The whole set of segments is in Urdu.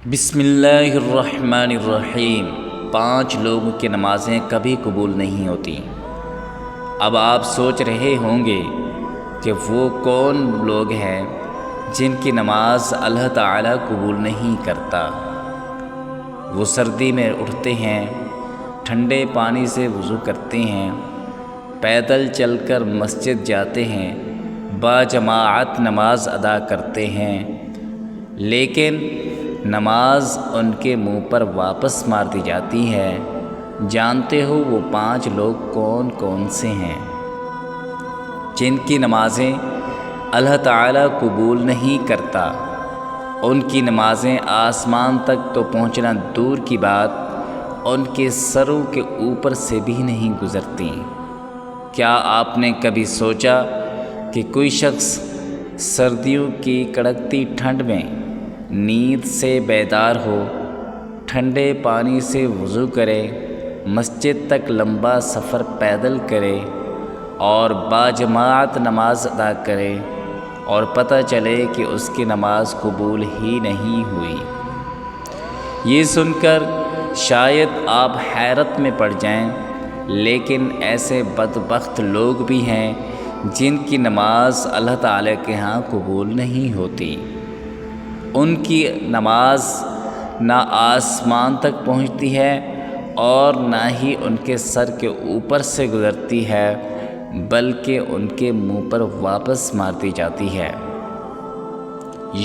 بسم اللہ الرحمن الرحیم۔ 5 لوگوں کی نمازیں کبھی قبول نہیں ہوتی۔ اب آپ سوچ رہے ہوں گے کہ وہ کون لوگ ہیں جن کی نماز اللہ تعالیٰ قبول نہیں کرتا۔ وہ سردی میں اٹھتے ہیں، ٹھنڈے پانی سے وضو کرتے ہیں، پیدل چل کر مسجد جاتے ہیں، باجماعت نماز ادا کرتے ہیں، لیکن نماز ان کے منہ پر واپس مار دی جاتی ہے۔ جانتے ہو وہ 5 لوگ کون کون سے ہیں جن کی نمازیں اللہ تعالیٰ قبول نہیں کرتا؟ ان کی نمازیں آسمان تک تو پہنچنا دور کی بات، ان کے سروں کے اوپر سے بھی نہیں گزرتی۔ کیا آپ نے کبھی سوچا کہ کوئی شخص سردیوں کی کڑکتی ٹھنڈ میں نیند سے بیدار ہو، ٹھنڈے پانی سے وضو کرے، مسجد تک لمبا سفر پیدل کرے اور باجماعت نماز ادا کرے اور پتہ چلے کہ اس کی نماز قبول ہی نہیں ہوئی؟ یہ سن کر شاید آپ حیرت میں پڑ جائیں، لیکن ایسے بدبخت لوگ بھی ہیں جن کی نماز اللہ تعالیٰ کے ہاں قبول نہیں ہوتی۔ ان کی نماز نہ آسمان تک پہنچتی ہے اور نہ ہی ان کے سر کے اوپر سے گزرتی ہے، بلکہ ان کے منہ پر واپس مار دی جاتی ہے۔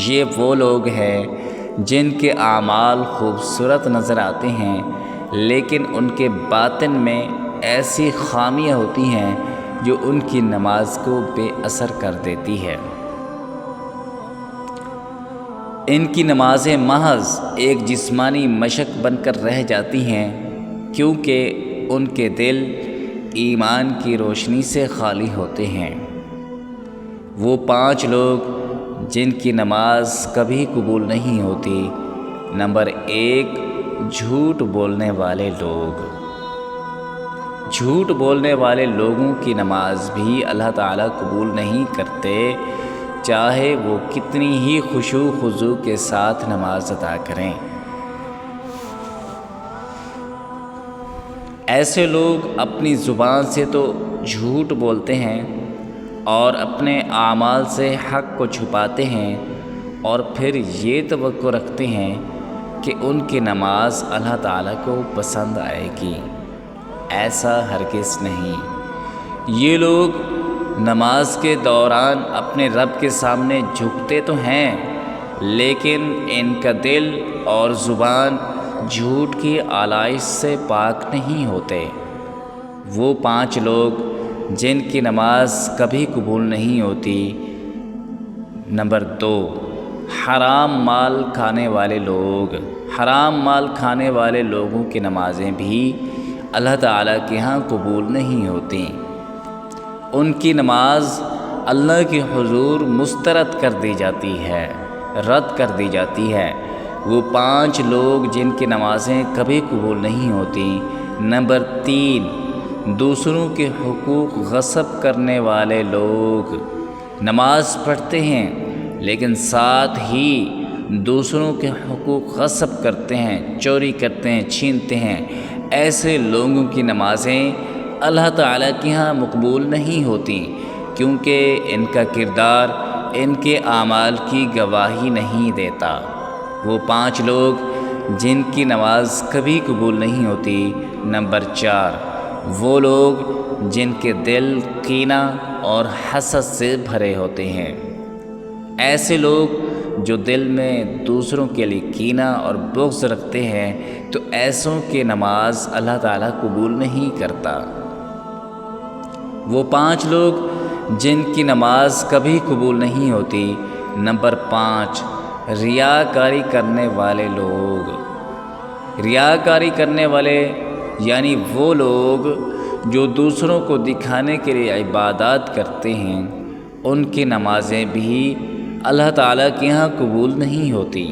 یہ وہ لوگ ہیں جن کے اعمال خوبصورت نظر آتے ہیں، لیکن ان کے باطن میں ایسی خامیاں ہوتی ہیں جو ان کی نماز کو بے اثر کر دیتی ہے۔ ان کی نمازیں محض ایک جسمانی مشق بن کر رہ جاتی ہیں، کیونکہ ان کے دل ایمان کی روشنی سے خالی ہوتے ہیں۔ وہ 5 لوگ جن کی نماز کبھی قبول نہیں ہوتی۔ نمبر 1، جھوٹ بولنے والے لوگ۔ جھوٹ بولنے والے لوگوں کی نماز بھی اللہ تعالیٰ قبول نہیں کرتے، چاہے وہ کتنی ہی خشوع و خضوع کے ساتھ نماز ادا کریں۔ ایسے لوگ اپنی زبان سے تو جھوٹ بولتے ہیں اور اپنے اعمال سے حق کو چھپاتے ہیں، اور پھر یہ توقع رکھتے ہیں کہ ان کی نماز اللہ تعالیٰ کو پسند آئے گی۔ ایسا ہرگز نہیں۔ یہ لوگ نماز کے دوران اپنے رب کے سامنے جھکتے تو ہیں، لیکن ان کا دل اور زبان جھوٹ کی آلائش سے پاک نہیں ہوتے۔ وہ 5 لوگ جن کی نماز کبھی قبول نہیں ہوتی۔ نمبر 2، حرام مال کھانے والے لوگ۔ حرام مال کھانے والے لوگوں کی نمازیں بھی اللہ تعالیٰ کے ہاں قبول نہیں ہوتی۔ ان کی نماز اللہ کے حضور مسترد کر دی جاتی ہے، رد کر دی جاتی ہے۔ وہ 5 لوگ جن کی نمازیں کبھی قبول نہیں ہوتی۔ نمبر 3، دوسروں کے حقوق غصب کرنے والے لوگ۔ نماز پڑھتے ہیں لیکن ساتھ ہی دوسروں کے حقوق غصب کرتے ہیں، چوری کرتے ہیں، چھینتے ہیں۔ ایسے لوگوں کی نمازیں اللہ تعالیٰ کے ہاں مقبول نہیں ہوتی، کیونکہ ان کا کردار ان کے اعمال کی گواہی نہیں دیتا۔ وہ 5 لوگ جن کی نماز کبھی قبول نہیں ہوتی۔ نمبر 4، وہ لوگ جن کے دل کینہ اور حسد سے بھرے ہوتے ہیں۔ ایسے لوگ جو دل میں دوسروں کے لیے کینہ اور بغض رکھتے ہیں، تو ایسوں کی نماز اللہ تعالیٰ قبول نہیں کرتا۔ وہ 5 لوگ جن کی نماز کبھی قبول نہیں ہوتی۔ نمبر 5، ریاکاری کرنے والے لوگ۔ ریاکاری کرنے والے یعنی وہ لوگ جو دوسروں کو دکھانے کے لیے عبادات کرتے ہیں، ان کی نمازیں بھی اللہ تعالیٰ کے ہاں قبول نہیں ہوتی۔